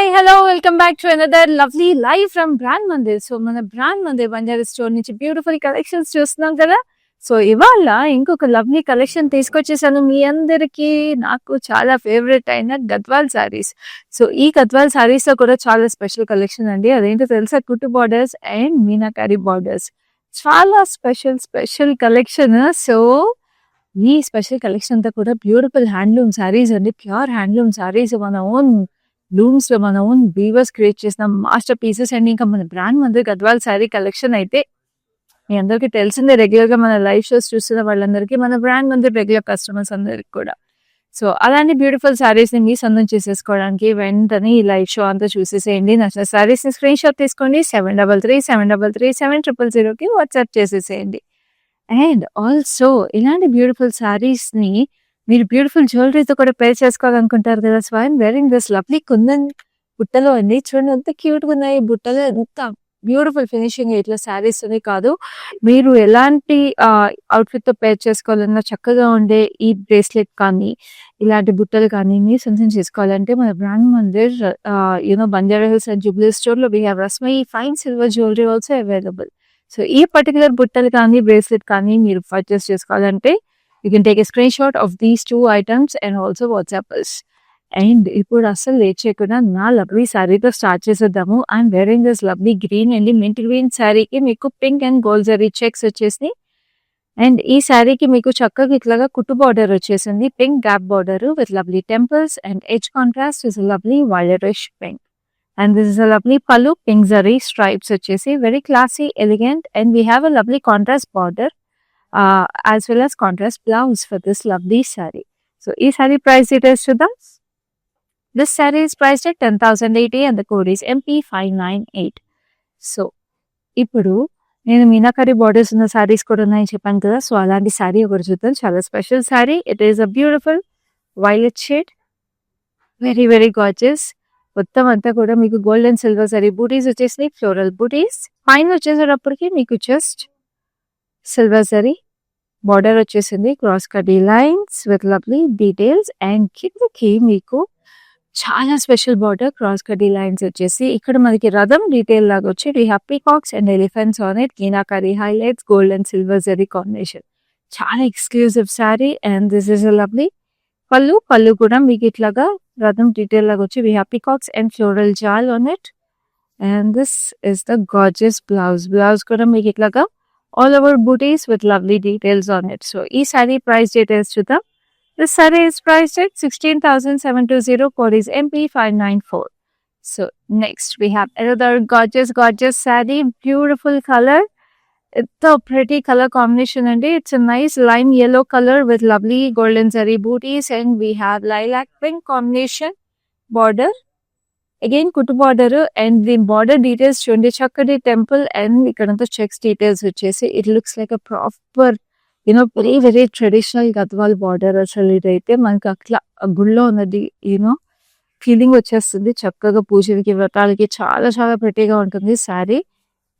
Hi hello welcome back to another lovely live from brand Mandir. So మన brand Mandir Banjara store నుంచి beautiful collections చూస్తున్నాం కదా. So ఇవాళ ఇంకొక లవ్లీ కలెక్షన్ తీసుకొచ్చేసాను మీ అందరికి. నాకు చాలా ఫేవరెట్ అయిన గద్వాల్ సారీస్. సో ఈ గద్వాల్ సారీస్ లో కూడా చాలా స్పెషల్ కలెక్షన్ అండి. అదేంటో తెలుసా? కుట్టు బార్డర్స్ అండ్ మీనాకారి బార్డర్స్. చాలా స్పెషల్ కలెక్షన్. సో ఈ స్పెషల్ కలెక్షన్ అంతా కూడా బ్యూటిఫుల్ హ్యాండ్లూమ్ సారీస్ అండి. ప్యూర్ హ్యాండ్లూమ్ సారీస్, మన ఓన్ లూమ్స్ లో మన ఓన్ వీవర్స్ క్రియేట్ చేసిన మాస్టర్ పీసెస్. అండ్ ఇంకా మన బ్రాండ్ మందిర్ గద్వాల్ శారీ కలెక్షన్ అయితే మీ అందరికీ తెలిసిందే. రెగ్యులర్ గా మన లైవ్ షోస్ చూస్తున్న వాళ్ళందరికీ, మన బ్రాండ్ మందిర్ రెగ్యులర్ కస్టమర్స్ అందరికి కూడా. సో అలాంటి బ్యూటిఫుల్ శారీస్ ని మీ సొంతం చేసేసుకోవడానికి వెంటనే ఈ లైవ్ షో అంతా చూసేసేయండి. నచ్చిన శారీస్ ని స్క్రీన్ షాట్ తీసుకోండి. 7337337000కి వాట్సాప్ చేసేసేయండి. అండ్ ఆల్సో ఇలాంటి బ్యూటిఫుల్ శారీస్ ని మీరు బ్యూటిఫుల్ జ్యువెలరీతో కూడా పేర్ చేసుకోవాలనుకుంటారు కదా. So I'm wearing this lovely kundan బుట్టలో అండి. చూడండి ఎంత క్యూట్ గా ఉన్నాయి బుట్టలు, ఎంత బ్యూటిఫుల్ ఫినిషింగ్. ఇట్లా శారీస్ అనే కాదు, మీరు ఎలాంటి అవుట్ఫిట్ తో పేర్ చేసుకోవాలన్నా చక్కగా ఉండే ఈ బ్రేస్లెట్ కానీ ఇలాంటి బుట్టలు కానీ మీరు సొంతం చేసుకోవాలంటే మన brand Mandir Banjara hills and Jubilee store లో వీ హ్యావ్ రస్మై fine silver jewellery also available. So ఈ పర్టికులర్ బుట్టలు కానీ బ్రేస్లెట్ కానీ మీరు పర్చేస్ చేసుకోవాలంటే you can take a screenshot of these two items and also WhatsApp us. And ఇప్పుడు అసలు లేట్ చేయకుండా నా లవ్లీ శారీతో స్టార్ట్ చేసేద్దాము. I'm wearing this lovely green and mint green శారీకి మీకు pink and gold zari checks వచ్చేసి, అండ్ ఈ శారీకి మీకు చక్కగా ఇట్లాగా కుట్టు బార్డర్ వచ్చేసింది. Pink gap border with lovely temples and edge contrast is lovely violetish pink. And this is a lovely pallu, pink zari stripes వచ్చేసి very classy elegant. And we have a lovely contrast border as well as contrast blouse for this lovely saree. So ee saree price details chuddam. This saree is priced at 10,080 and the code is MP598. So ఇప్పుడు నేను meenakari borders ఉన్న సారీస్ కూడా ఉన్నాయని చెప్పాను కదా. So అలాంటి శారీ ఒకటి చూద్దాం. చాలా special sari. It is a beautiful violet shade, very very gorgeous. మొత్తం అంతా కూడా మీకు గోల్డ్ అండ్ సిల్వర్ జరీ బూటీస్ వచ్చేసి, ఫ్లోరల్ బూటీస్. పైన వచ్చేసేటప్పటికి మీకు జస్ట్ సిల్వర్ జరీ బార్డర్ వచ్చేసింది, క్రాస్ కటీ lines with lovely details. And కిందకి మీకు చాలా స్పెషల్ బార్డర్, క్రాస్ కటీ లైన్స్ వచ్చేసి ఇక్కడ మనకి రథం డీటెయిల్ లాగా వచ్చి we have peacocks and elephants on it. Meenakari highlights, gold and silver zari combination. చాలా exclusive sari. And this is a lovely pallu కూడా మీకు ఇట్లాగా రథం డీటెయిల్ లాగా వచ్చి we have peacocks and floral jaal on it. And this is the gorgeous blouse కూడా మీకు ఇట్లాగా all over booties with lovely details on it. So ee saree price details chuddam. This saree is priced at 16,720. Code is MP594. So next we have another gorgeous saree, beautiful color. It's a pretty color combination and it's a nice lime yellow color with lovely golden zari booties. And we have lilac pink combination border. Again కుట్టు border. And the border details చూడండి, చక్కటి temple and ఇక్కడంతా checks details వచ్చేసి it looks like a proper very very traditional Gadwal border. అసలు ఇదైతే మనకి అట్లా గుళ్ళో ఉన్నది ఫీలింగ్ వచ్చేస్తుంది. చక్కగా పూజలకి వ్రతాలకి చాలా చాలా ప్రెటీగా ఉంటుంది sari.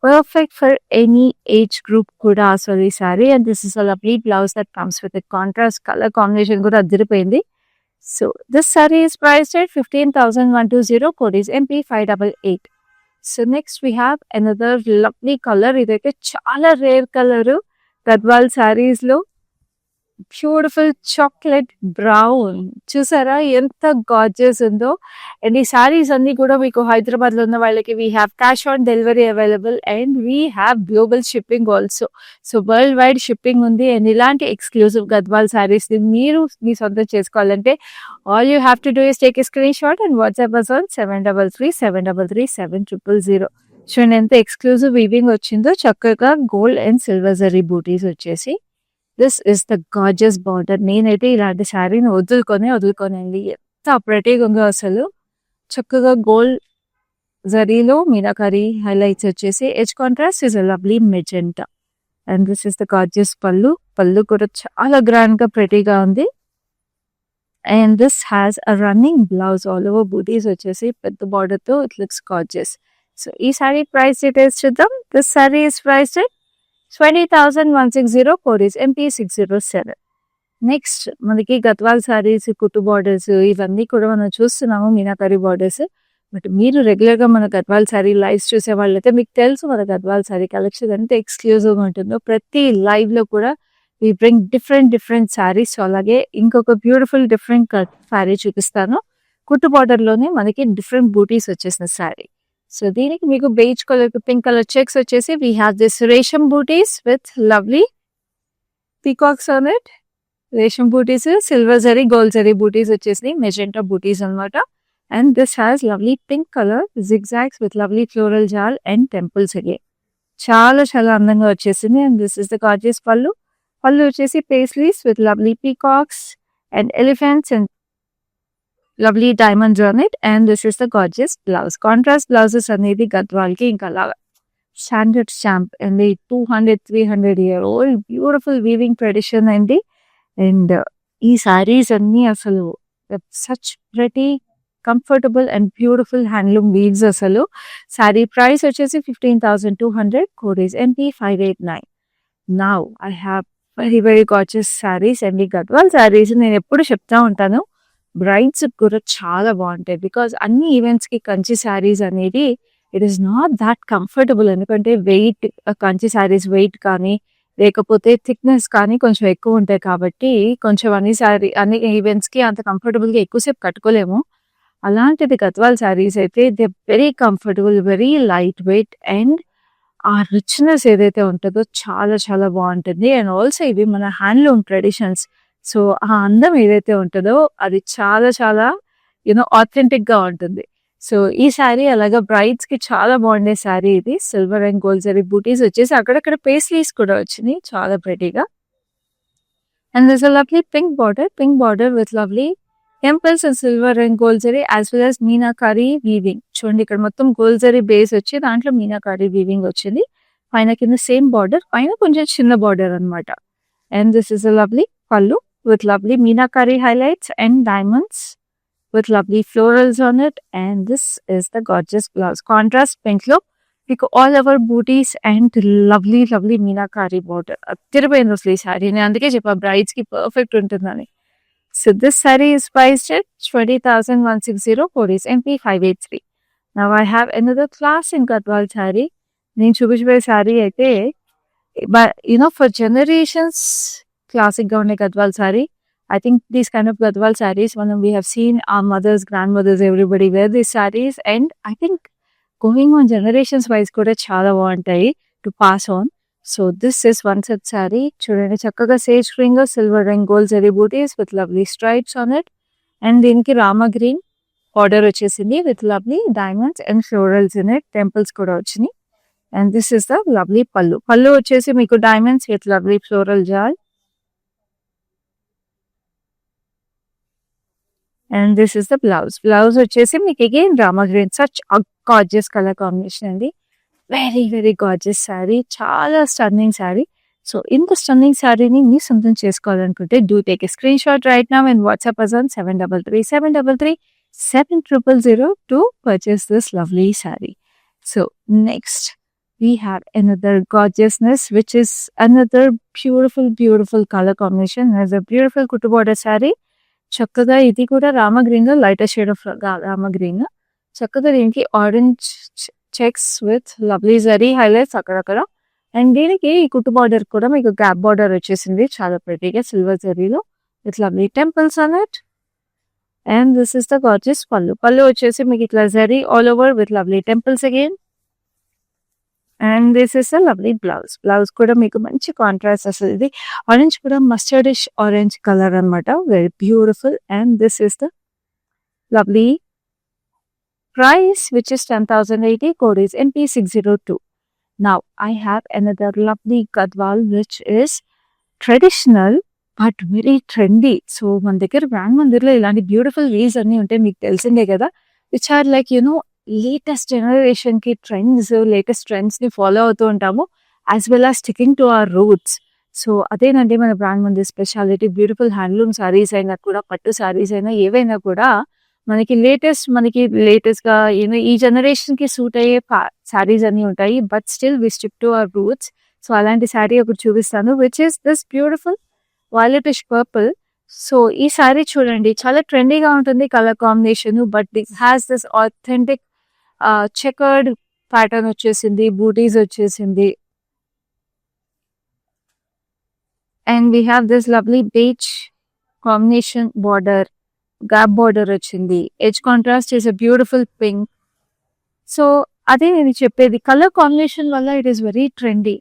Perfect for any age group కూడా అసలు ఈ sari. And this is a lovely blouse that comes with contrast colour combination కూడా అదిరిపోయింది. So this saree is priced at 15,120. Code is MP588. So next we have another lovely color. ఇదైతే చాలా rare colour Gadwal saris లో. Beautiful chocolate brown. చూసారా ఎంత gorgeous ఉందో. And ఈ సారీస్ అన్ని కూడా మీకు హైదరాబాద్ లో ఉన్న వాళ్ళకి we have cash on delivery available and we have global shipping also. So world wide shipping ఉంది. అండ్ ఇలాంటి ఎక్స్క్లూజివ్ గద్వాల్ సారీస్ ని మీరు మీ సొంతం చేసుకోవాలంటే all you have to do is take a screenshot and WhatsApp us on 7337337000. చూడండి ఎంత exclusive weaving వచ్చిందో. చక్కగా గోల్డ్ అండ్ సిల్వర్ జరీ బూటీస్ వచ్చేసి this is the gorgeous border. నేనైతే ఇలాంటి శారీని వదులుకోనండి. ఎంత ప్రెటీగా ఉందో అసలు. చక్కగా గోల్డ్ జరీలో మీనాకరీ హైలైట్స్ వచ్చేసి edge contrast is a lovely magenta. And this is the gorgeous pallu కూడా చాలా గ్రాండ్ గా ప్రెటీగా ఉంది. And this has a running blouse all over butis వచ్చేసి పెద్ద బార్డర్ తో ఇట్ లుక్స్ గార్జియస్. సో ఈ శారీ ప్రైస్ డీటెయిల్స్ చూద్దాం. This sari is priced 20,160. Code is MP607. Next మనకి గద్వాల్ సారీస్, కుట్టు బార్డర్స్ ఇవన్నీ కూడా మనం చూస్తున్నాము. మీనాకరీ బార్డర్స్ బట్ మీరు రెగ్యులర్‌గా మన గద్వాల్ శారీ లైవ్స్ చూసే వాళ్ళైతే మీకు తెలుసు మన గద్వాల్ శారీ కలెక్షన్ ఎంత ఎక్స్‌క్లూజివ్‌గా ఉంటుందో. ప్రతి లైవ్‌లో కూడా we bring different sarees. So, అలాగే ఇంకొక బ్యూటిఫుల్ డిఫరెంట్ శారీ చూపిస్తాను. కుట్టు బార్డర్‌లోనే మనకి డిఫరెంట్ బూటీస్ వచ్చేసిన శారీ. సో, దీనికి మీకు beige colour, pink colour checks వచ్చేసి we have this resham butis with lovely peacocks on it. Resham butis, silver zari, gold zari butis వచ్చేసినాయి. మెజెంటా బూటీస్ అన్నమాట. And this has lovely pink colour zigzags with lovely floral jaal and temples again. చాలా చాలా అందంగా వచ్చేసింది. And this is the gorgeous pallu. Pallu వచ్చేసి paisleys with lovely peacocks and elephants and lovely diamonds on it. And this is the gorgeous blouse. Contrast blouses అనేది గద్వాల్కి ఇంకా అలాగా standard stamp అండి. 200-300 year old beautiful weaving tradition అండి. And ఈ సారీస్ అన్నీ అసలు such pretty comfortable and beautiful handloom weaves. అసలు saree price వచ్చేసి 15,200. Code is MP589. Now I have very gorgeous sarees అండి. గద్వాల్ సారీస్ నేను ఎప్పుడు చెప్తా ఉంటాను, బ్రైడ్స్ కూడా చాలా బాగుంటాయి. బికాజ్ అన్ని ఈవెంట్స్కి కంచి సారీస్ అనేది it is not that comfortable. ఎందుకంటే వెయిట్, కంచి సారీస్ వెయిట్ కానీ లేకపోతే థిక్నెస్ కానీ కొంచెం ఎక్కువ ఉంటాయి కాబట్టి కొంచెం అన్ని ఈవెంట్స్కి అంత కంఫర్టబుల్గా ఎక్కువసేపు కట్టుకోలేము. అలాంటిది గద్వాల్ సారీస్ అయితే they very comfortable, very light weight and ఆ రిచ్నెస్ ఏదైతే ఉంటుందో చాలా చాలా బాగుంటుంది. అండ్ ఆల్సో ఇవి మన హ్యాండ్లూమ్ ట్రెడిషన్స్. సో ఆ అందం ఏదైతే ఉంటుందో అది చాలా చాలా ఆథెంటిక్గా ఉంటుంది. సో ఈ శారీ అలాగా బ్రైడ్స్కి చాలా బాగుండే శారీ ఇది. సిల్వర్ అండ్ గోల్డ్ జరీ బూటీస్ వచ్చేసి అక్కడక్కడ పేస్లీస్ కూడా వచ్చినాయి చాలా ప్రెటీగా. And this a lovely pink border with lovely temples and silver and gold zari as well as meenakari weaving. చూడండి ఇక్కడ మొత్తం గోల్డ్ జరీ బేస్ వచ్చి దాంట్లో మీనాకారీ వీవింగ్ వచ్చింది. పైన కింద సేమ్ బార్డర్, పైన కొంచెం చిన్న బార్డర్ అనమాట. And this is a lovely పళ్ళు with lovely Meenakari highlights and diamonds with lovely florals on it. And this is the gorgeous blouse. Contrast pink look. మీకు all over butis and lovely meenakari border. తిరిపోయింది అసలు ఈ శారీ. నేను అందుకే చెప్పా బ్రైడ్స్కి పర్ఫెక్ట్ ఉంటుందని. So this sari is priced at 20,160. Code is MP583. Now I have another class in Gadwal sari. నేను చూపించబోయే శారీ అయితే ఫర్ జనరేషన్స్ క్లాసిక్గా ఉండే Gadwal sari. I think these kind of Gadwal sarees, we have seen our mothers, grandmothers, everybody wear these sarees, and I think going on generations wise kuda chaala baantayi to pass on. So this is one such saree. Chudandi chakkaga sage green, silver and gold zari booties with lovely stripes on it, and deeniki rama green border vachesindi with lovely diamonds and florals in it. Temples kuda vachini. And this is the lovely pallu. Pallu vachesi meeku diamonds with lovely floral jal. And this is the blouse. Blouse వచ్చేసి మీకు again rama green. Such a gorgeous color combination అండి. Very gorgeous saree. చాలా stunning sari. So ఇంత stunning శారీని మీ సొంతం చేసుకోవాలనుకుంటే do take a screen shot right now and WhatsApp us on 7337337000 to purchase this lovely saree. So next we have another gorgeousness, which is another beautiful color combination. There's a beautiful kutu border saree. చక్కగా ఇది కూడా Rama green లో lighter shade of Rama green. చక్కగా దీనికి orange checks with lovely zari highlights అక్కడక్కడ. And దీనికి ఈ కుట్టు బార్డర్ కూడా మీకు గ్యాప్ బార్డర్ వచ్చేసింది చాలా ప్రెటీగా సిల్వర్ జరీలో with lovely temples on it. And this is the gorgeous pallu వచ్చేసి మీకు ఇట్లా zari all over with lovely temples again. And this is a lovely blouse కూడా మీకు మంచి కాంట్రాస్ట్ వస్తుంది. ఇది ఆరెంజ్ కూడా మస్టర్డిష్ ఆరెంజ్ కలర్ అనమాట. Very beautiful. And this is the lovely price which is 10,080. Code is MP602. Now I have another lovely Gadwal which is traditional but very trendy. So మన దగ్గర brand మందిర్లో ఇలాంటి beautiful weaves అన్నీ ఉంటాయి, మీకు తెలిసిందే కదా. Which are like latest జనరేషన్కి latest ట్రెండ్స్ని ఫాలో అవుతూ ఉంటాము, as well as sticking to our roots. So అదేనండి మన brand Mandir speciality. Beautiful handloom sarees అయినా కూడా, పట్టు సారీస్ అయినా ఏవైనా కూడా మనకి లేటెస్ట్గా ఈ జనరేషన్కి సూట్ అయ్యే సారీస్ అన్నీ ఉంటాయి. But still we stick to our roots. So అలాంటి శారీ ఒకటి చూపిస్తాను, which is this beautiful violetish purple so ఈ సారీ చూడండి చాలా ట్రెండీగా ఉంటుంది colour combination, but this has this authentic checkered pattern వచ్చేసింది, బూటీస్ వచ్చేసింది. And we have this lovely peach combination border, gap border వచ్చింది. Edge contrast is a beautiful pink. So అదే నేను చెప్పేది, కలర్ కాంబినేషన్ వల్ల it is very trendy,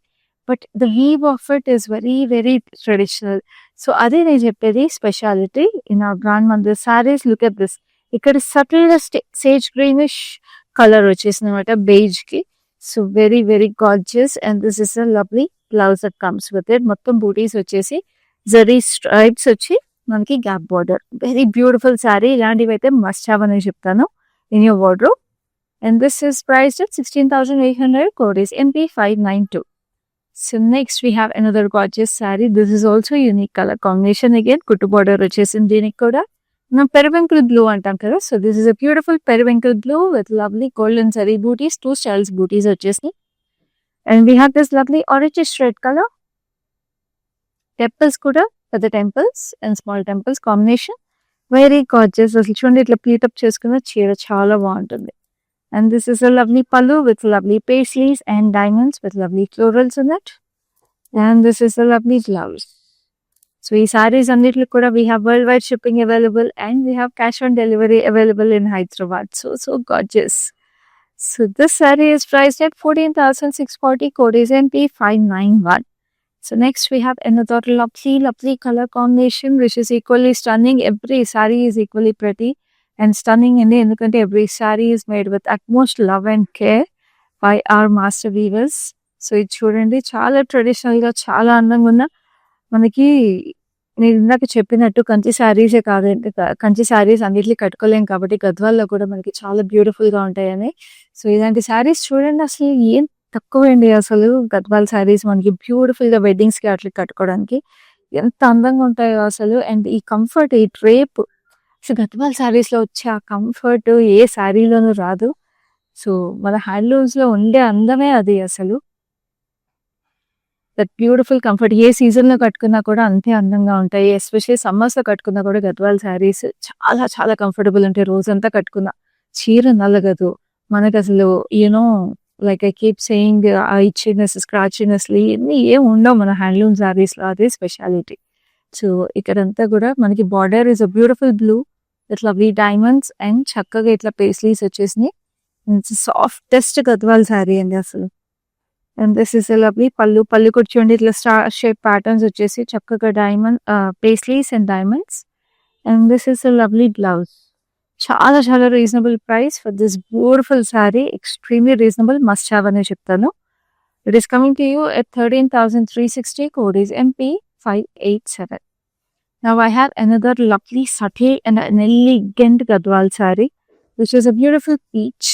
but the weave of it is very very traditional. So అదే నేను చెప్పేది speciality in our grandmother sarees. Look at this, ఇక్కడ subtle sage greenish colour వచ్చేసింది అనమాట బేజ్ కి. So very very gorgeous. And this is a lovely blouse that comes with it. మొత్తం బూటీస్ వచ్చేసి zari stripes వచ్చి మనకి gap border. Very beautiful saree. ఇలాంటివి అయితే మస్ట్ హ్యావ్ అని చెప్తాను in your wardrobe. And this is priced at 16,800. Code is MP592. So next we have another gorgeous saree. This is also unique color combination again. Kuttu border వచ్చేసింది దీనికి కూడా. మనం periwinkle blue అంటాం కదా. So this is a beautiful periwinkle blue with lovely golden zari booties. Two styles booties వచ్చేసి. And we have this lovely orange red color. Temples కూడా పెద్ద temples and small temples combination. Very gorgeous. అసలు చూడండి ఇట్లా pleat up చేసుకున్న చీర చాలా బాగుంటుంది. And this is a lovely pallu with lovely paisleys and diamonds with lovely florals in it. And this is a lovely blouse. So these sarees annitlu kuda we have worldwide shipping available, and we have cash on delivery available in Hyderabad. So gorgeous. So this saree is priced at 14,640. Code is MP591. So next we have another lovely color combination which is equally stunning. Every saree is equally pretty and stunning in the ఎందుకంటే every saree is made with utmost love and care by our master weavers. So ఇది చూడండి చాలా traditional గా చాలా అందంగా ఉన్న మనకి, నేను ఇందాక చెప్పినట్టు కంచి శారీసే కాదండి, కంచి శారీస్ అన్నిటిని కట్టుకోలేం కాబట్టి గద్వాల్లో కూడా మనకి చాలా బ్యూటిఫుల్ గా ఉంటాయని. సో ఇలాంటి శారీస్ చూడండి, అసలు ఏం తక్కువండి అసలు గద్వాల్ శారీస్ మనకి బ్యూటిఫుల్ గా వెడ్డింగ్స్ కి అట్లా కట్టుకోవడానికి ఎంత అందంగా ఉంటాయో అసలు. అండ్ ఈ కంఫర్ట్, ఈ డ్రేప్, సో గద్వాల్ శారీస్ లో వచ్చే ఆ కంఫర్ట్ ఏ శారీలోనూ రాదు. సో మన హ్యాండ్లూమ్స్ లో ఉండే అందమే అది అసలు. That beautiful comfort A season లో కట్టుకున్నా కూడా అంతే అందంగా ఉంటాయి. ఎస్పెషల్లీ సమ్మర్స్ లో కట్టుకున్నా కూడా గద్వాల్ శారీస్ చాలా చాలా కంఫర్టబుల్ ఉంటాయి. రోజంతా కట్టుకున్నా చీర నలగదు మనకు అసలు. You know like I keep saying, ఆ ఇచ్చినెస్, స్క్రాచినెస్ ఇవన్నీ ఏం ఉండవు మన హ్యాండ్లూమ్ శారీస్ లో. అదే స్పెషాలిటీ. సో ఇక్కడంతా కూడా మనకి border is a beautiful blue with lovely diamonds and చక్కగా ఇట్లా పేస్లీస్ వచ్చేసినాయి. సాఫ్టెస్ట్ గద్వాల్ శారీ అండి అసలు. And this is a lovely పళ్ళు. పళ్ళు కూడా చూడండి ఇట్లా స్టార్ షేప్ ప్యాటర్న్స్ వచ్చేసి చక్కగా diamond paisleys and diamonds. And this is a lovely blouse. చాలా చాలా reasonable price for this beautiful sari. Extremely reasonable, must have అనే చెప్తాను. It is coming to you at 13,360. Code is MP587. Now I have another lovely subtle and an elegant Gadwal saree, which is a beautiful peach.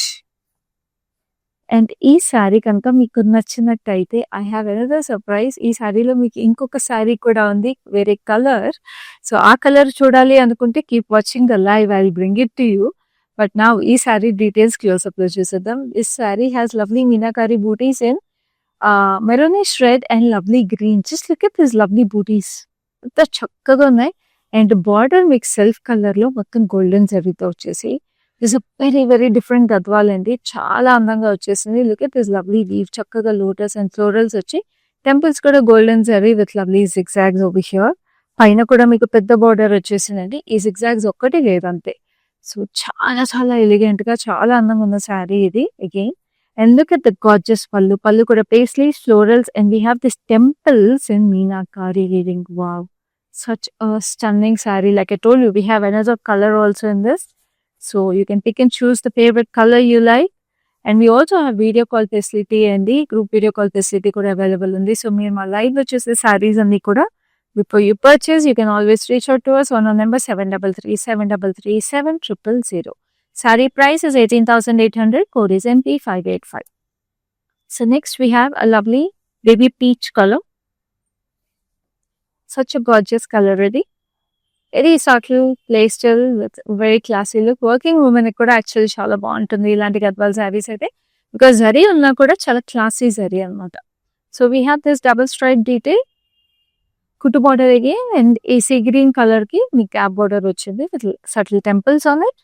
And ఈ sorry కనుక మీకు నచ్చినట్టయితే I have another surprise. ఈ సారీలో మీకు ఇంకొక sorry కూడా ఉంది, వేరే కలర్. సో ఆ కలర్ చూడాలి అనుకుంటే keep watching the live, I will bring it to you. But నా ఈ సారీ డీటెయిల్స్ క్లోజ్అప్ లో చూసేద్దాం. This sari has lovely meenakari butis in maroonish red and lovely green. Just look at this lovely butis, అంత చక్కగా ఉన్నాయి. అండ్ బార్డర్ మీకు సెల్ఫ్ కలర్ లో మొత్తం గోల్డెన్ జరీతో వచ్చేసి this very very different Gadwal అండి. చాలా అందంగా వచ్చేసింది. Look at this lovely weave, చక్కగా లోటస్ అండ్ ఫ్లోరల్స్ వచ్చి టెంపుల్స్ కూడా golden zari with lovely zigzags over here. పైన కూడా మీకు పెద్ద బార్డర్ వచ్చేసిందండి. ఈ జిగ్జాగ్స్ ఒక్కటి లేదంతే. సో చాలా చాలా ఎలిగెంట్ గా చాలా అందంగా ఉన్న శారీ ఇది again. And look at the gorgeous pallu. Pallu kuda paisleys, florals, and we have these temples in Meenakari weaving. Wow. Such a stunning saree. Like I told you, we have another color also in this. So you can pick and choose the favorite color you like. And we also have video call facility and the group video call facility kuda available in this. So meer ma live vachese sarees anni kuda before you purchase, you can always reach out to us on our number 733-733-7000. Saree price is 18,800. Code is MP585. So next we have a lovely baby peach color. Such a gorgeous color already. Very subtle, pastel with very classy look. Working women kuda actually chala baaguntundi ilanti gadwal sarees aithe, because zari unna kuda chala classy zari annamata. So we have this double stripe detail. కుట్టు border again and AC green colour కి మీ cap border వచ్చింది with subtle temples on it.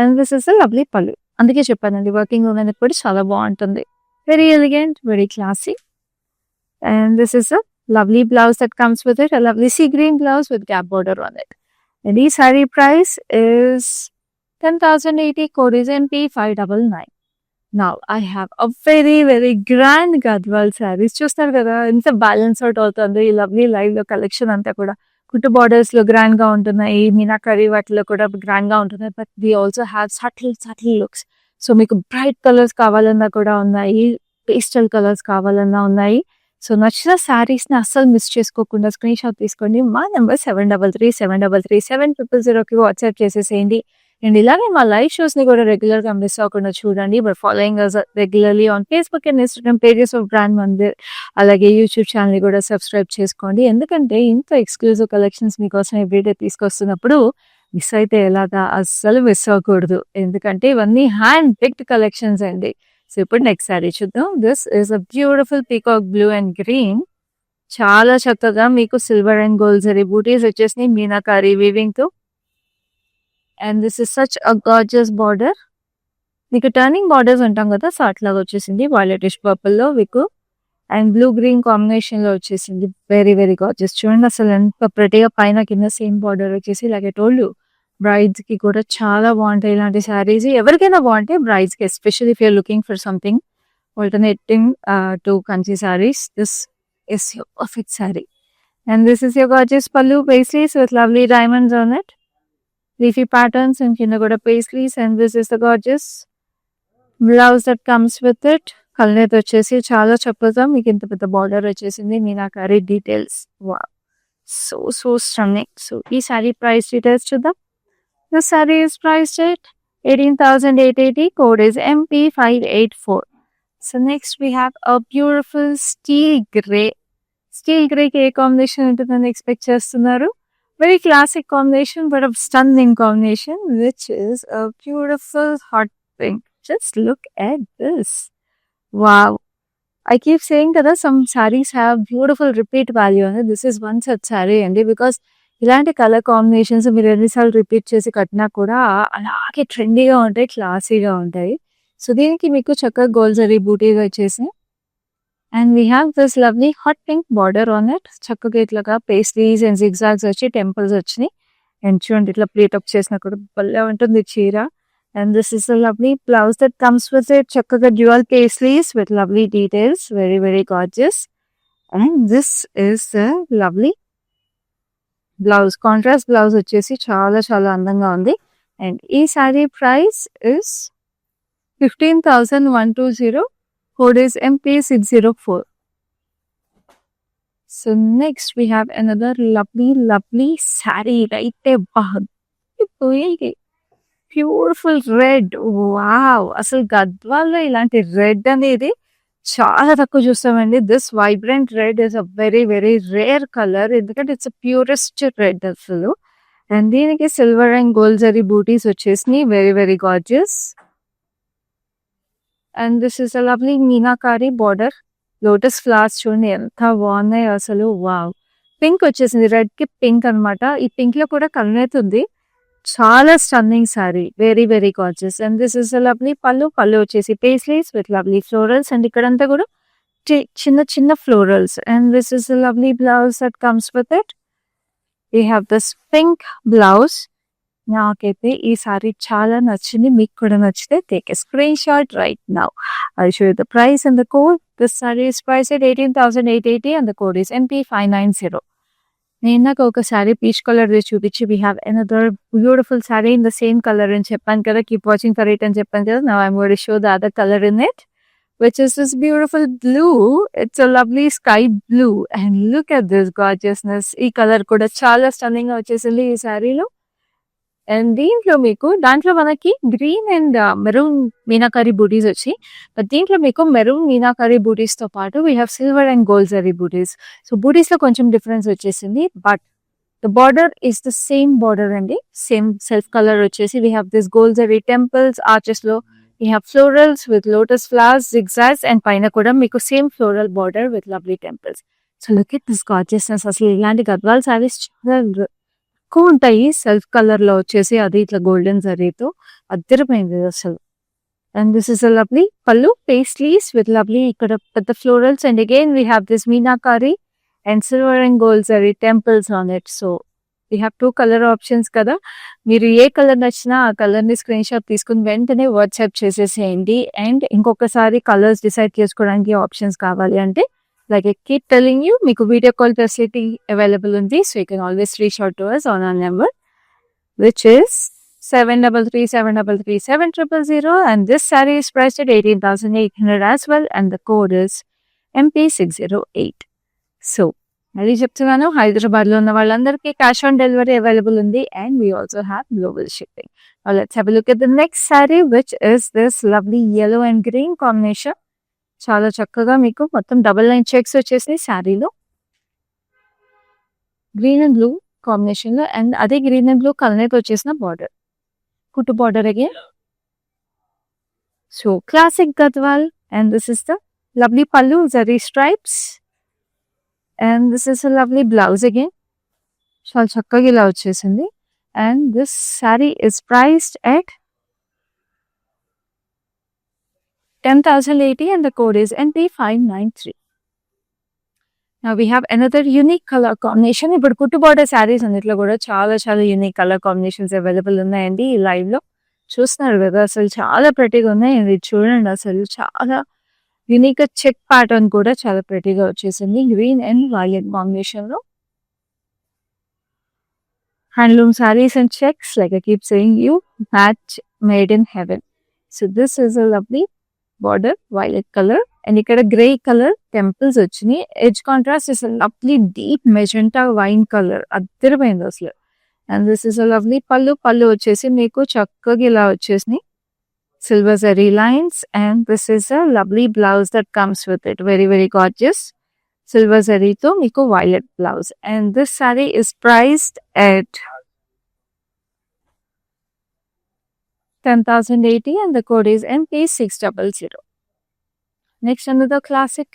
And this is a lovely పళ్ళు. అందుకే చెప్పానండి working women కూడా చాలా బాగుంటుంది. Very elegant, very classy. And this is a lovely blouse that comes with it, a lovely sea green blouse with gap border on it. And the saree price is 10,080, code is MP599. Now I have a very very grand Gadwal sarees. చూస్తారు కదా ఎంత balance out అవుతుందో ఈ lovely live లో collection అంతా కూడా. కుట్టు borders లో గ్రాండ్ గా ఉంటున్నాయి, మీనాకరీ వాటిలో కూడా గ్రాండ్ గా ఉంటున్నాయి. But we also have subtle looks. So మీకు బ్రైట్ కలర్స్ కావాలన్నా కూడా ఉన్నాయి, పేస్టల్ కలర్స్ కావాలన్నా ఉన్నాయి. సో నచ్చిన శారీస్ని అస్సలు మిస్ చేసుకోకుండా స్క్రీన్ షాట్ తీసుకోండి. మా నెంబర్ 7337337000కి వాట్సాప్ చేసేసేయండి. అండ్ ఇలాగే మా లైవ్ షోస్ని కూడా రెగ్యులర్గా మిస్ అవ్వకుండా చూడండి. But following us regularly on Facebook and Instagram pages of Brand Mandir, అలాగే యూట్యూబ్ ఛానల్ని కూడా సబ్స్క్రైబ్ చేసుకోండి. ఎందుకంటే ఇంత ఎక్స్క్లూజివ్ కలెక్షన్స్ మీకోసం ఎవ్రీడే తీసుకొస్తున్నప్పుడు మిస్ అయితే ఎలాగా, అస్సలు మిస్ అవ్వకూడదు. ఎందుకంటే ఇవన్నీ హ్యాండ్ పిక్డ్ కలెక్షన్స్ అండి. సో ఇప్పుడు నెక్స్ట్ శారీ చూద్దాం. This is a beautiful peacock blue and green. చాలా చక్కగా మీకు silver and gold zari butis వచ్చేసినాయి మీనాకారీ వీవింగ్ తో. And this is such a gorgeous border. మీకు టర్నింగ్ బార్డర్స్ ఉంటాం కదా, సో అట్లాగా వచ్చేసింది. వైలెటిష్ పర్పుల్ లో మీకు అండ్ బ్లూ గ్రీన్ కాంబినేషన్ లో వచ్చేసింది. Very very gorgeous. చూడండి అసలు ఎంత ప్రెటీగా పైన కింద సేమ్ బార్డర్ వచ్చేసి, like I told you brides కి కూడా చాలా బాగుంటాయి ఇలాంటి శారీస్. ఎవరికైనా బాగుంటాయి, బ్రైడ్స్ కి especially if you're looking for something alternating to Kanchi saris, this is your perfect sari. And this is your gorgeous pallu, paisleys with lovely diamonds on it, leafy patterns and కింద కూడా paisleys. And this is the gorgeous blouse that comes with it. కలనేత వచ్చేసి చాలా చక్కగా మీకు ఇంత పెద్ద border వచ్చేసింది, meenakari details. Wow, so stunning. So ఈ శారీ ప్రైస్ డీటెయిల్స్ చూద్దాం. The saree is priced at 18,880. Code is MP584. So next we have a beautiful steel grey. Steel grey ki combination untundani expect chestunnaru. Very classic combination, but a stunning combination, which is a beautiful hot pink. Just look at this. Wow. I keep saying that some sarees have beautiful repeat value. And this is one such saree, and because ఇలాంటి colour combinations మీరు ఎన్నిసార్లు repeat చేసి కట్టినా కూడా అలాగే ట్రెండీగా ఉంటాయి, క్లాసీగా ఉంటాయి. సో దీనికి మీకు చక్కగా గోల్డ్ జరీ బూటీగా వచ్చేసి, and we have this lovely hot pink border on it. చక్కగా ఇట్లాగా పేస్లీస్ అండ్ జిగ్జాగ్స్ వచ్చి టెంపుల్స్ వచ్చినాయి. అండ్ చూడండి ఇట్లా ప్లేట్ అప్ చేసినా కూడా భలే ఉంటుంది చీర. And this is the lovely blouse that comes with it. చక్కగా dual paisleys with lovely details, very very gorgeous. And this is the lovely blouse, contrast blouse వచ్చేసి చాలా చాలా అందంగా ఉంది. అండ్ ఈ sari price is 15,120. Code is MP604. So next we have another lovely sari. అయితే beautiful red. Wow, అసలు గద్వాల్లో ఇలాంటి red అనేది చాలా తక్కువ చూస్తామండి. This vibrant red is a very very rare colour, ఎందుకంటే ఇట్స్ ప్యూరెస్ట్ రెడ్ అసలు. అండ్ దీనికి silver and gold zari butis వచ్చేసినాయి, very very gorgeous. And this is a lovely meenakari border. Lotus flowers చూడండి ఎంత బాగున్నాయి అసలు. వావ్, పింక్ వచ్చేసింది, రెడ్ కి పింక్ అనమాట. ఈ పింక్ లో కూడా కలనేతుంది. చాలా stunning sorry, very very gorgeous. And this is lovely పళ్ళు. పళ్ళు వచ్చేసి paisleys with lovely florals, and ఇక్కడంతా కూడా చిన్న చిన్న florals. And this is lovely blouse that comes with it. We have this pink blouse. నాకైతే ఈ సారీ చాలా నచ్చింది. మీకు కూడా నచ్చితే take a screen shot right now. I show you the price and the code. This sorry is price at 18,880 and the code is MP590. నేను నాకు ఒక శారీ పీచ్ కలర్ చూపించి, we have another beautiful sari in the same colour అని చెప్పాను కదా, keep watching for it అని చెప్పాను కదా. Now I'm going to show the other colour in it, which is this beautiful blue. It's a lovely sky blue, and look at this gorgeousness. ఈ colour కూడా చాలా stunning గా వచ్చేసింది ఈ శారీలో. అండ్ దాంట్లో మనకి green and maroon meenakari butis వచ్చి, బట్ దీంట్లో మీకు మెరూన్ మీనాకారీ బూటీస్ తో పాటు we have silver and gold zari butis. So butis లో కొంచెం డిఫరెన్స్ వచ్చేసింది, but the border is the same border అండి. సేమ్ సెల్ఫ్ కలర్ వచ్చేసి we have this gold zari temples, arches లో we have florals with lotus flowers, zigzags, and పైన కూడా మీకు same floral border with lovely temples. So look at this gorgeousness. అసలు ఇలాంటి గద్వాల్ శారీస్ చాలా ఎక్కువ ఉంటాయి. సెల్ఫ్ కలర్‌లో వచ్చేసి అది ఇట్లా గోల్డెన్ జరీతో అద్దరిపోయింది అసలు. And this is a lovely పల్లు, పేస్ట్లీస్ విత్ లవ్లీ ఇక్కడ పెద్ద florals and again we have this meenakari and silver and gold zari temples on it. So we have 2 colour options కదా. మీరు ఏ కలర్ నచ్చినా ఆ కలర్‌ని స్క్రీన్ షాట్ తీసుకొని వెంటనే వాట్సాప్ చేసేసేయండి. అండ్ ఇంకొకసారి కలర్స్ డిసైడ్ చేసుకోవడానికి ఆప్షన్స్ కావాలి అంటే like I keep telling you, మీకు వీడియో కాల్ ఫెసిలిటీ అవైలబుల్ ఉంది. So you can always reach out to us on our number which is 7337337000 and this saree is priced at 18,800 as well and the code is MP608. So మళ్ళీ చెప్తున్నాను, హైదరాబాద్లో ఉన్న వాళ్ళందరికీ cash on delivery available ఉంది and we also have global shipping. Let's have a look at the next saree which is this lovely yellow and green combination. చాలా చక్కగా మీకు మొత్తం డబుల్ లైన్ చెక్స్ వచ్చేసి శారీలో గ్రీన్ అండ్ బ్లూ కాంబినేషన్ లో and అదే green and blue colour వచ్చేసిన border, కుట్టు border again. So classic Gadwal and this is the lovely pallu zari stripes and this is a lovely blouse again. చాలా చక్కగా ఇలా వచ్చేసింది and this sari is priced at 10,080 and the code is NP593. Now we have another unique color combination. ఇప్పుడు కుట్టు border saris అన్నిట్లో కూడా చాలా చాలా యూనిక్ కలర్ కాంబినేషన్స్ అవైలబుల్ ఉన్నాయండి. ఈ లైవ్ లో చూస్తున్నారు కదా, అసలు చాలా ప్రెటీగా ఉన్నాయి. ఇది చూడండి, అసలు చాలా యూనిక్ గా చెక్ ప్యాటర్న్ కూడా చాలా ప్రెటీగా వచ్చేసింది గ్రీన్ అండ్ వైలెట్ కాంబినేషన్ లో. Handloom saris and checks, like I keep saying you, match made in heaven. So this is a lovely border violet colour and ఇక్కడ గ్రే కలర్ టెంపుల్స్ వచ్చినాయి. Edge contrast is lovely deep magenta wine colour, అద్దరిపోయింది అసలు. And this is a lovely pallu. Pallu వచ్చేసి మీకు చక్కగా ఇలా వచ్చేసినాయి silver zari lines and this is a lovely blouse that comes with it, very very gorgeous silver జరీతో మీకు violet blouse. And this sorry is priced at 10,080 and the code is MP600. Next, another classic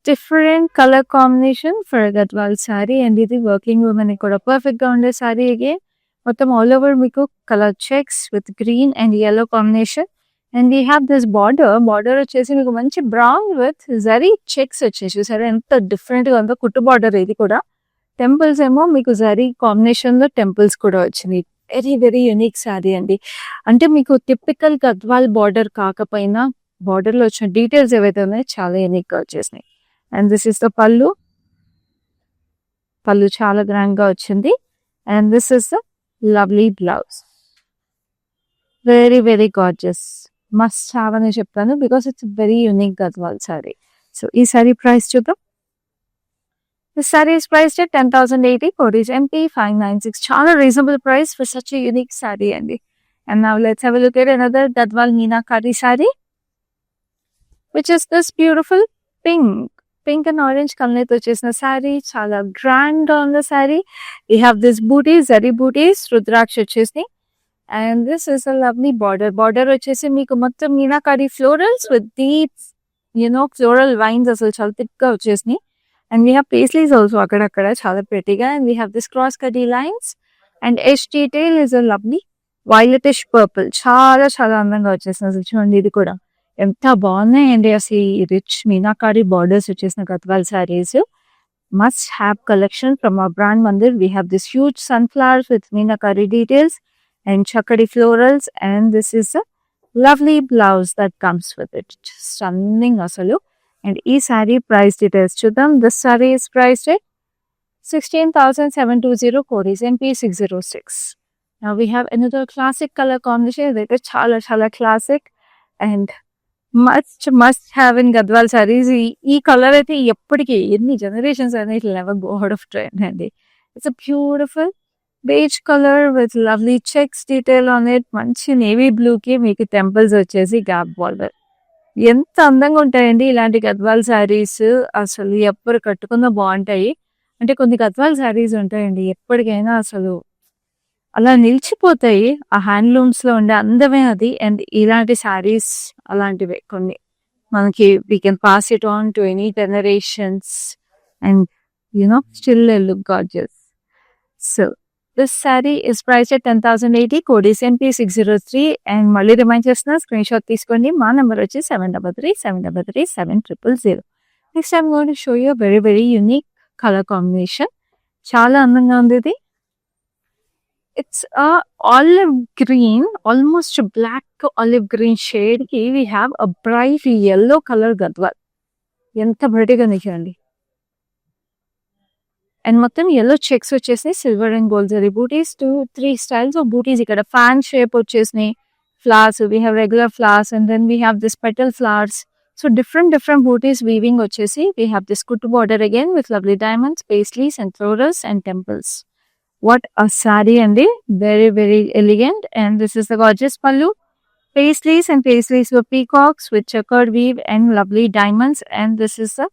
different color combination for Gadwal saree and ఇది working women కూడా perfect గా ఉండే sorry. Again మొత్తం all over మీకు colour checks with green and yellow combination and we have this border వచ్చేసి మీకు మంచి brown with zari checks వచ్చేసి చూసారా ఎంత డిఫరెంట్ గా ఉందో. కుట్టు బార్డర్ ఇది కూడా, టెంపుల్స్ ఏమో మీకు జరీ కాంబినేషన్ లో టెంపుల్స్ కూడా వచ్చినాయి. వెరీ వెరీ యూనిక్ శారీ అండి. అంటే మీకు టిపికల్ గద్వాల్ బార్డర్ కాకపోయినా బార్డర్ లో వచ్చిన డీటెయిల్స్ ఏవైతే ఉన్నాయో చాలా యూనిక్ గా వచ్చేసినాయి. అండ్ దిస్ ఇస్ ద పల్లు. పల్లు చాలా గ్రాండ్ గా వచ్చింది and this is the lovely blouse, very very gorgeous, must have అని చెప్తాను because it's very unique Gadwal sari. So ఈ శారీ ప్రైస్ చూద్దాం. This saree is priced at 10,080. Code is MP596. Chala reasonable price for such a unique saree, Andy. And now let's have a look at another Gadwal Meenakari saree, which is this beautiful pink and orange color vachesina saree. Chala grand on the saree. We have this booties, zari booties, Rudraksh vachesni. And this is a lovely border. Border vachesi meeku mottam Meenakari florals with deep, floral vines asalu chala thick ga vachesni. And we have paisleys also akkadakada chala prettyga and we have this cross cutty lines and edge detail is a lovely violetish purple. చాలా చాలా అందంగా వచ్చేసింది అసలు చూడండి. ఇది కూడా ఎంత బాగున్నాయండి అసలు ఈ రిచ్ మీనాకారి బార్డర్స్ వచ్చేసిన Gadwal saris. Must have collection from our brand Mandir. We have this huge sunflowers with meenakari details and చక్కటి florals and this is a lovely blouse that comes with it. Stunning అసలు. And ఈ saree price details చూద్దాం. This saree is priced at 16,720. Code is MP606. Now we have another classic color combination. That is చాలా చాలా classic and must have in Gadwal sarees. ఈ colour అయితే ఎప్పటికీ ఎన్ని generations అయినా it never go out of trend అండి. It's a beautiful beige color with lovely checks detail on it. మంచి navy blue కి మీకు టెంపుల్స్ వచ్చేసి గ్యాప్ బార్డర్. ఎంత అందంగా ఉంటాయండి ఇలాంటి గద్వాల్ శారీస్. అసలు ఎప్పుడు కట్టుకున్నా బాగుంటాయి. అంటే కొన్ని గద్వాల్ శారీస్ ఉంటాయండి ఎప్పటికైనా అసలు అలా నిలిచిపోతాయి. ఆ హ్యాండ్లూమ్స్ లో ఉండే అందమే అది. అండ్ ఇలాంటి శారీస్ అలాంటివే కొన్ని మనకి we can pass it on to any generations. and still they look gorgeous. So this saree is priced at 10,080. Code is MP603 and మళ్ళీ రిమైండ్ చేస్తున్నా స్క్రీన్ షాట్ తీసుకోండి. మా నెంబర్ వచ్చి 7337337000. Next I'm going to show you very very unique colour combination. చాలా అందంగా ఉంది ఇది. It's olive green, almost black olive green shade కి we have a bright yellow colour Gadwal. ఎంత బ్రైట్గా చూడండి. అండ్ మొత్తం yellow చెక్స్ వచ్చేసినాయి, silver and gold zari butis. 2-3 styles of butis. ఇక్కడ ఫ్యాన్ షేప్ వచ్చేసినాయి flowers. We have regular flowers and then we have this petal flowers. So different buttis weaving వచ్చేసి we have this కుట్టు border again with lovely diamonds, paisleys and florals and temples. What a saree అండి, very very elegant. And this is the gorgeous pallu, paisleys with peacocks with checkered weave and lovely diamonds. And this is the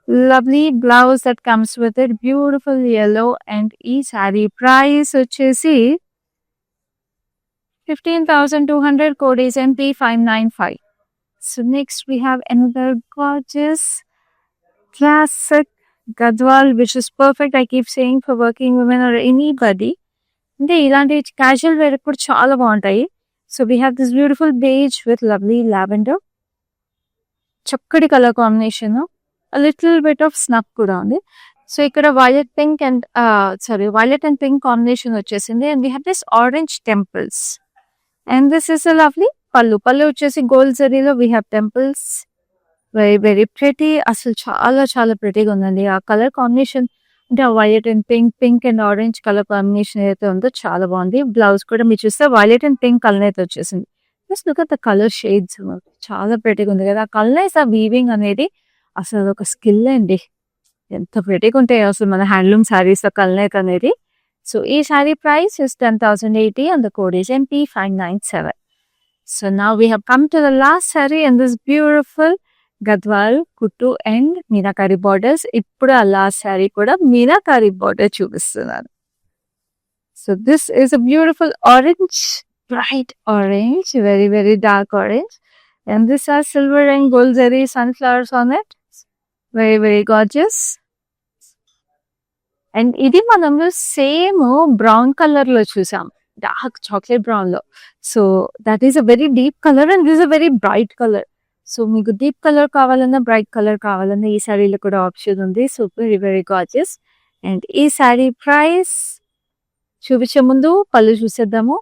lovely blouse that comes with it, beautiful yellow. And ee saree price vachesi 15,200. Code is MP595. So next we have another gorgeous classic Gadwal, which is perfect, I keep saying, for working women or anybody. అంటే ఇలాంటి casual wear కూడా చాలా బాగుంటాయి. So we have this beautiful beige with lovely lavender, చక్కటి colour combination, little bit of స్నప్ కూడా ఉంది. So ఇక్కడ వైలెట్ అండ్ పింక్ కాంబినేషన్ వచ్చేసింది. And we have this orange temples. And this is a lovely pallu వచ్చేసి గోల్డ్ జరీలో we have temples. Very very pretty, అసలు చాలా చాలా ప్రెటీగా ఉందండి. ఆ కలర్ కాంబినేషన్ అంటే ఆ violet and pink and orange colour combination ఏదైతే ఉందో చాలా బాగుంది. బ్లౌజ్ కూడా మీరు చూస్తే వైలెట్ అండ్ పింక్ కలర్ అయితే వచ్చేసింది. Just look at the colour shades, చాలా ప్రెటీగా ఉంది కదా. ఆ కలర్స్, ఆ వీవింగ్ అనేది అసలు ఒక స్కిల్ అండి. ఎంత ప్రెటీగా ఉంటాయి అసలు మన హ్యాండ్లూమ్ శారీస్ కలర్ అనేది. సో ఈ sari price is 10,080 and the code is MP597. So now we have come to the last saree in this beautiful Gadwal కుట్టు అండ్ మీనాకారి బార్డర్స్. ఇప్పుడు ఆ లాస్ట్ శారీ కూడా మీనాకారి బార్డర్ చూపిస్తున్నాను. So this is a beautiful orange, bright orange, very very dark orange. And this are silver and gold zari sunflowers on it. Very very gorgeous. And ఇది మనము same brown colour లో చూసాం, dark chocolate brown లో. So that is a very deep colour and this a very bright colour. So మీకు deep colour కావాలన్నా, bright colour కావాలన్నా ఈ శారీలో కూడా ఆప్షన్ ఉంది. So very very gorgeous. And ఈ శారీ ప్రైస్ చూపించే ముందు పళ్ళు చూసేద్దాము.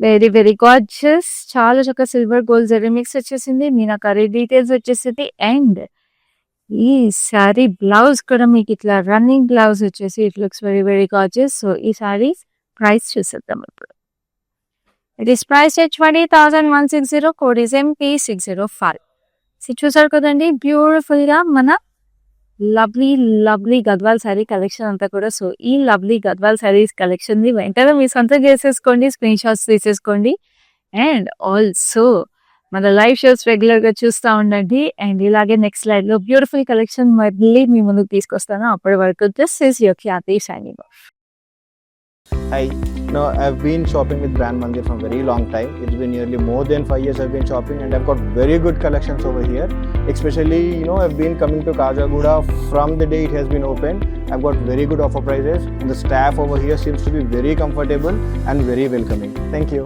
వెరీ వెరీ గార్జియస్, చాలా చక్కగా సిల్వర్ గోల్డ్ జరీ మిక్స్ వచ్చేసింది, మీనాకారి డీటెయిల్స్ వచ్చేసింది. అండ్ ఈ శారీ బ్లౌజ్ కూడా మీకు ఇట్లా రన్నింగ్ బ్లౌజ్ వచ్చేసి it looks very very gorgeous. So ఈ శారీ ప్రైస్ చూసేద్దాం ఇప్పుడు. It is priced at 20,160. Code is MP605. చూసారు కదండి, బ్యూటిఫుల్ గా మన లవ్లీ గద్వాల్ శారీ కలెక్షన్ అంతా కూడా. సో ఈ లవ్లీ గద్వాల్ శారీస్ కలెక్షన్ ని వెంటనే మీ సొంతం చేసేసుకోండి, స్క్రీన్ షాట్స్ తీసేసుకోండి. అండ్ ఆల్సో మన లైవ్ షోస్ రెగ్యులర్ గా చూస్తూ ఉండండి. అండ్ ఇలాగే నెక్స్ట్ స్లైడ్ లో బ్యూటిఫుల్ కలెక్షన్ మళ్ళీ మీ ముందుకు తీసుకొస్తాను. అప్పటి వరకు this is your Khyati signing off. Hi, I've been shopping with Brand Mandir from a very long time. It's been nearly more than 5 years I've been shopping, and I've got very good collections over here. Especially, I've been coming to Kajagoda from the day it has been opened. I've got very good offer prices, and the staff over here seems to be very comfortable and very welcoming. Thank you.